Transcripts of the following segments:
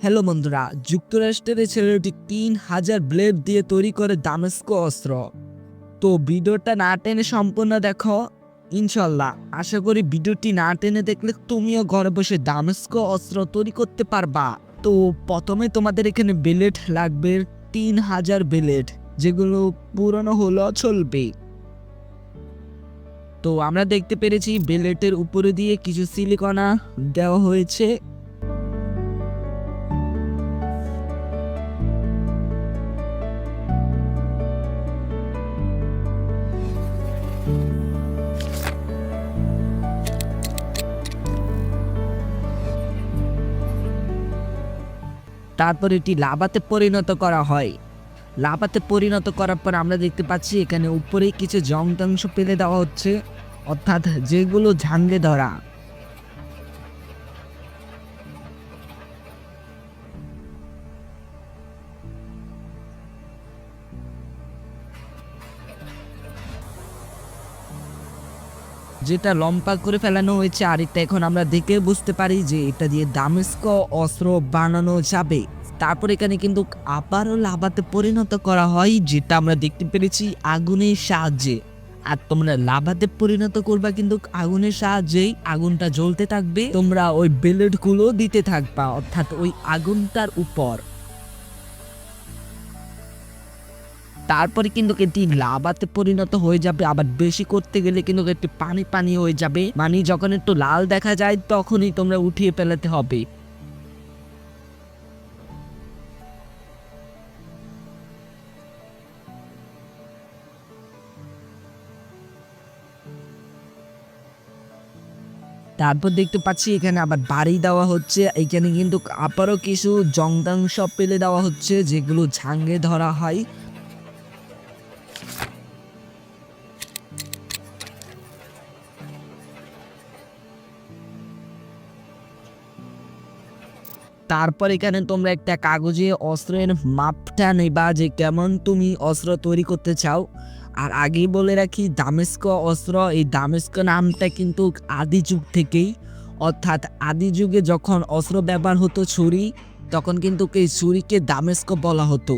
Hello বন্ধুরা, যুক্তরাষ্ট্রের এই ছেলেটি ৩,০০০ ব্লেড দিয়ে তৈরি করে দামেস্ক অস্ত্র। তো ভিডিওটা না টেনে সম্পূর্ণ দেখো। ইনশাল্লাহ আশা করি ভিডিওটি না টেনে দেখলে তুমিও ঘরে বসে দামেস্ক অস্ত্র তৈরি করতে পারবা। তো প্রথমে তোমাদের এখানে ব্লেড লাগবে ৩,০০০ ব্লেড, যেগুলো পুরনো হলেও চলবে। তো আমরা দেখতে পেরেছি ব্লেডের উপরে দিয়ে কিছু সিলিকনা দেওয়া হয়েছে। তারপর এটি লাভাতে পরিণত করা হয়। লাভাতে পরিণত করার পর আমরা দেখতে পাচ্ছি এখানে উপরে কিছু যন্ত্রাংশ ফেলে দেওয়া হচ্ছে, অর্থাৎ যেগুলো ঝাঙ্গে ধরা। যেটা লম্বা করে ফেলানো হয়েছে, আর এটা এখন আমরা দেখে বুঝতে পারি যে এটা দিয়ে দামেস্ক অস্ত্র বানানো যাবে। তারপর এখানে কিন্তু আবারও লাভাতে পরিণত করা হয়, যেটা আমরা দেখতে পেরেছি আগুনের সাহায্যে। আর তোমরা লাভাতে পরিণত করবা কিন্তু আগুনের সাহায্যেই, আগুনটা জ্বলতে থাকবে, তোমরা ওই ব্লেড গুলো দিতে থাকবা, অর্থাৎ ওই আগুনটার উপর। তারপরে কিন্তু এটি লাভাতে পরিণত হয়ে যাবে। আবার বেশি করতে গেলে কিন্তু একটু পানি পানি হয়ে যাবে, মানে যখন একটু লাল দেখা যায় তখনই তোমরা উঠিয়ে ফেলাতে হবে। তারপর দেখতে পাচ্ছি এখানে আবার বাড়ি দেওয়া হচ্ছে। এখানে কিন্তু আবারও কিছু যন্ত্রাংশ ফেলে দেওয়া হচ্ছে, যেগুলো ঝাঙ্গে ধরা হয়। তারপর এখানে তোমরা একটা কাগজে অস্ত্রের মাপটা নেবা, যে কেমন তুমি অস্ত্র তৈরি করতে চাও। আর আগেই বলে রাখি, দামেস্ক অস্ত্র, এই দামেস্ক নামটা কিন্তু আদি যুগ থেকেই, অর্থাৎ আদি যুগে যখন অস্ত্র ব্যবহার হতো ছুরি, তখন কিন্তু এই ছুরিকে দামেস্ক বলা হতো।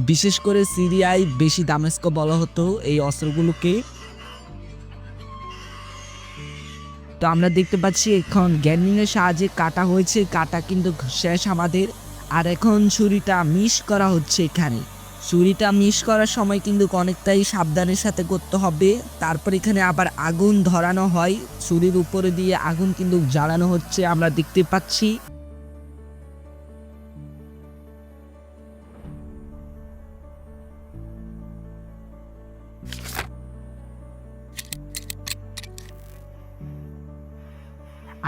বিশেষ করে সিরিয়ায় বেশি দামেস্ক বলা হতো এই অস্ত্রগুলোকে। তো আমরা দেখতে পাচ্ছি এখন গ্যানিং এর সাহায্যে কাটা হয়েছে, কাটা কিন্তু শেষ আমাদের। আর এখন ছুরিটা মিশ করা হচ্ছে। এখানে ছুরিটা মিশ করার সময় কিন্তু অনেকটাই সাবধানের সাথে করতে হবে। তারপর এখানে আবার আগুন ধরানো হয়, ছুরির উপরে দিয়ে আগুন কিন্তু জ্বালানো হচ্ছে, আমরা দেখতে পাচ্ছি।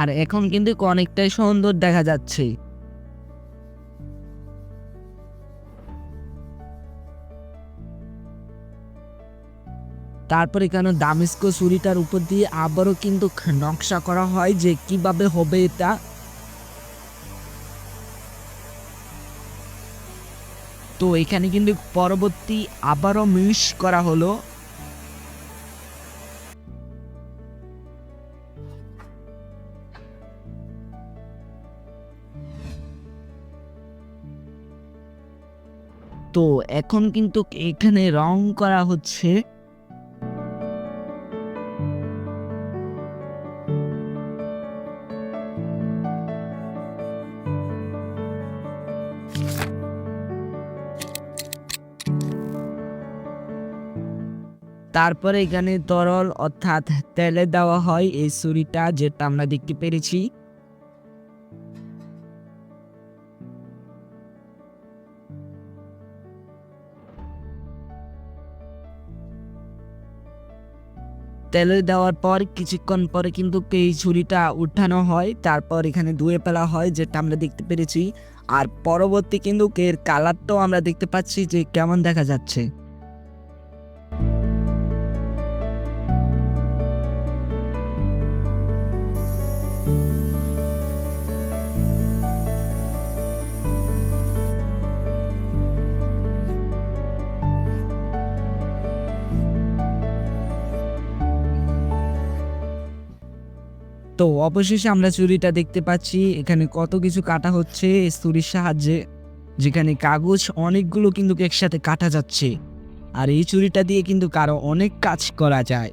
আর এখন কিন্তু অনেকটাই সুন্দর দেখা যাচ্ছে। তারপর এখানে দামেস্ক ছুরিটার উপর দিয়ে আবারও কিন্তু নকশা করা হয় যে কিভাবে হবে এটা। তো এখানে কিন্তু পরবর্তী আবারও মিশ করা হলো। তো এখন কিন্তু এখানে রং করা হচ্ছে। তারপরে এখানে তরল অর্থাৎ তেলে দেওয়া হয় এই ছুরিটা, যেটা আমরা দেখতে পেরেছি। তেলে দেওয়ার পর কিছুক্ষণ পরে কিন্তু এই ছুরিটা উঠানো হয়, তারপর এখানে ধুয়ে ফেলা হয়, যেটা আমরা দেখতে পেরেছি। আর পরবর্তী কিন্তু এর কালারটাও আমরা দেখতে পাচ্ছি যে কেমন দেখা যাচ্ছে। তো অবশেষে আমরা ছুরিটা দেখতে পাচ্ছি, এখানে কত কিছু কাটা হচ্ছে এই ছুরির সাহায্যে, যেখানে কাগজ অনেকগুলো কিন্তু একসাথে কাটা যাচ্ছে। আর এই ছুরিটা দিয়ে কিন্তু কারো অনেক কাজ করা যায়।